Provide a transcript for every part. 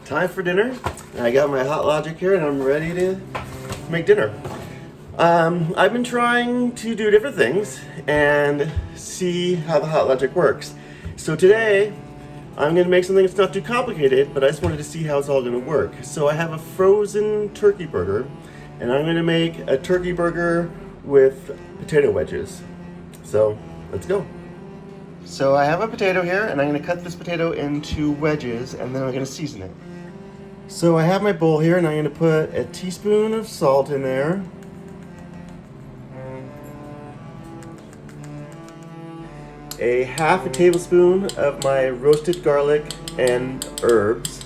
Time for dinner. I got my Hot Logic here and I'm ready to make dinner. I've been trying to do different things and see how the Hot Logic works. So today, I'm going to make something that's not too complicated, but I just wanted to see how it's all going to work. So I have a frozen turkey burger, and I'm going to make a turkey burger with potato wedges. So let's go. So I have a potato here, and I'm going to cut this potato into wedges, and then I'm going to season it. So I have my bowl here, and I'm going to put a teaspoon of salt in there. A half a tablespoon of my roasted garlic and herbs.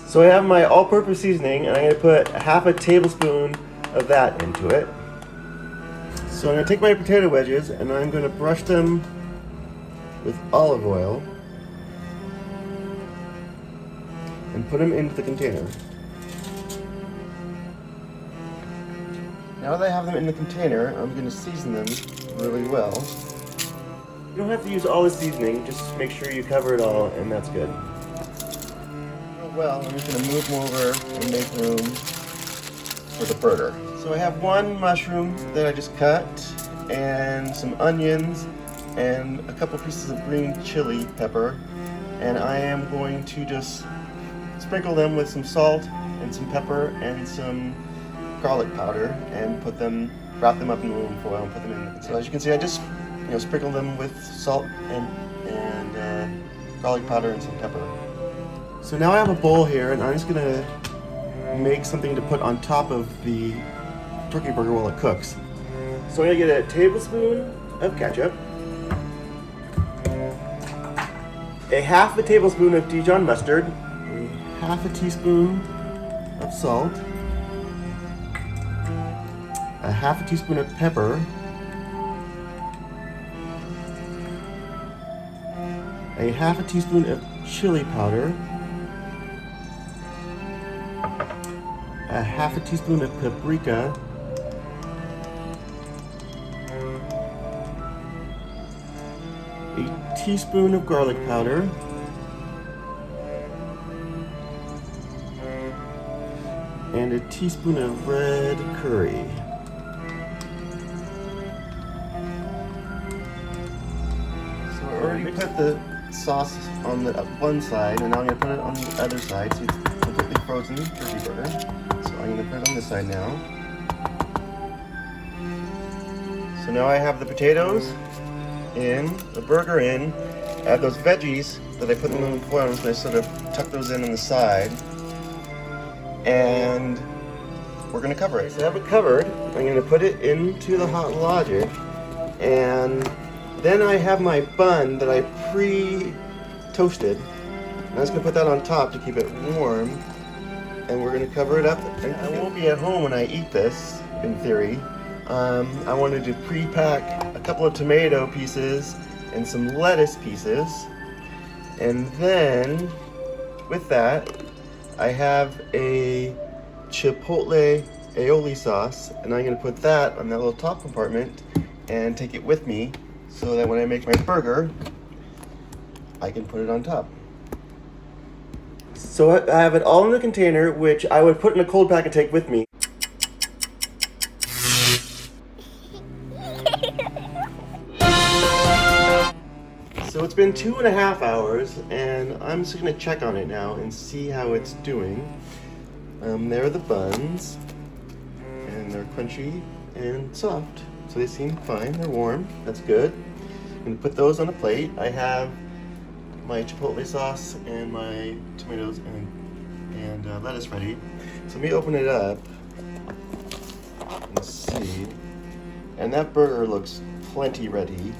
So I have my all-purpose seasoning, and I'm going to put a half a tablespoon of that into it. So I'm going to take my potato wedges and I'm going to brush them with olive oil and put them into the container. Now that I have them in the container, I'm going to season them really well. You don't have to use all the seasoning, just make sure you cover it all, and that's good. Well, I'm just going to move them over and make room for the burger. So I have one mushroom that I just cut, and some onions, and a couple pieces of green chili pepper, and I am going to just sprinkle them with some salt and some pepper and some garlic powder and wrap them up in aluminum foil and put them in. So as you can see, I just sprinkle them with salt and garlic powder and some pepper. So now I have a bowl here, and I'm just gonna make something to put on top of the turkey burger while it cooks. So I'm gonna get a tablespoon of ketchup, a half a tablespoon of Dijon mustard, a half a teaspoon of salt, a half a teaspoon of pepper, a half a teaspoon of chili powder, a half a teaspoon of paprika, a teaspoon of garlic powder, and a teaspoon of red curry. So I already put the sauce on the one side, and now I'm going to put it on the other side, so it's completely frozen turkey burger. So I'm going to put it on this side now. So now I have the potatoes in, the burger in. I have those veggies that I put in the aluminum foil, and I sort of tuck those in on the side. And we're going to cover it. So I have it covered. I'm going to put it into the Hot Logic, and then I have my bun that I pre-toasted. I'm just going to put that on top to keep it warm, and we're going to cover it up. I won't be at home when I eat this, in theory. I wanted to pre-pack a couple of tomato pieces and some lettuce pieces, and then with that I have a chipotle aioli sauce, and I'm going to put that on that little top compartment and take it with me so that when I make my burger, I can put it on top. So I have it all in the container, which I would put in a cold pack and take with me. So it's been 2.5 hours, and I'm just going to check on it now and see how it's doing. There are the buns, and they're crunchy and soft, so they seem fine. They're warm. That's good. I'm going to put those on a plate. I have my chipotle sauce and my tomatoes and lettuce ready. So let me open it up and see. And that burger looks plenty ready.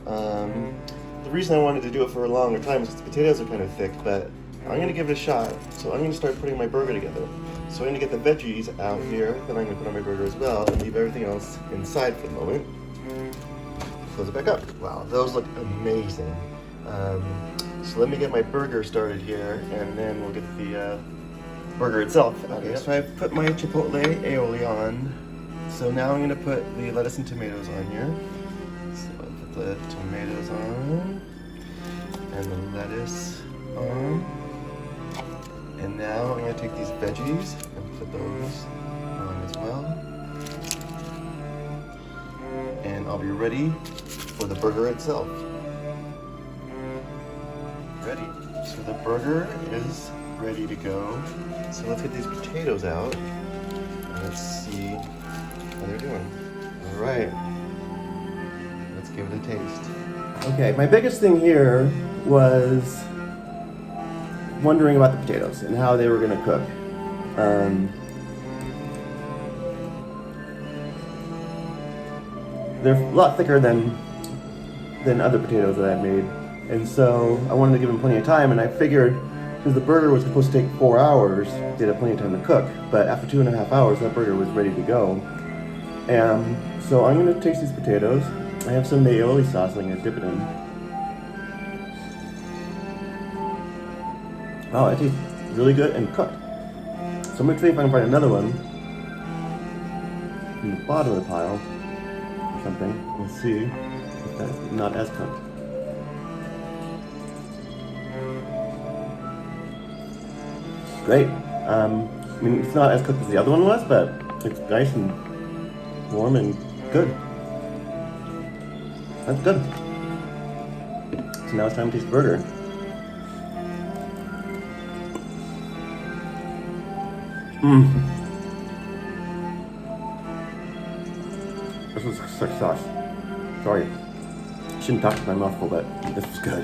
The reason I wanted to do it for a longer time is because the potatoes are kind of thick, but I'm going to give it a shot. So I'm going to start putting my burger together. So I'm going to get the veggies out here that I'm going to put on my burger as well, and leave everything else inside for the moment. Close it back up. Wow, those look amazing. So let me get my burger started here, and then we'll get the burger itself. Okay, so I've put my chipotle aioli on. So now I'm going to put the lettuce and tomatoes on here. So I'll put the tomatoes on, and the lettuce on. And now I'm going to take these veggies and put those on as well. And I'll be ready for the burger itself. Ready. So the burger is ready to go. So let's get these potatoes out. And let's see how they're doing. All right. Let's give it a taste. Okay, my biggest thing here was wondering about the potatoes and how they were going to cook. They're a lot thicker than other potatoes that I've made, and so I wanted to give them plenty of time, and I figured because the burger was supposed to take 4 hours, they'd have plenty of time to cook, but after 2.5 hours that burger was ready to go. And so I'm going to taste these potatoes. I have some aioli sauce I'm going to dip it in. Oh, it tastes really good and cooked. So I'm going to see if I can find another one in the bottom of the pile or something. Let's see if that's not as cooked. Great. I mean, it's not as cooked as the other one was, but it's nice and warm and good. That's good. So now it's time to taste the burger. This was such sauce. Sorry. Shouldn't talk with my mouth full, but this was good.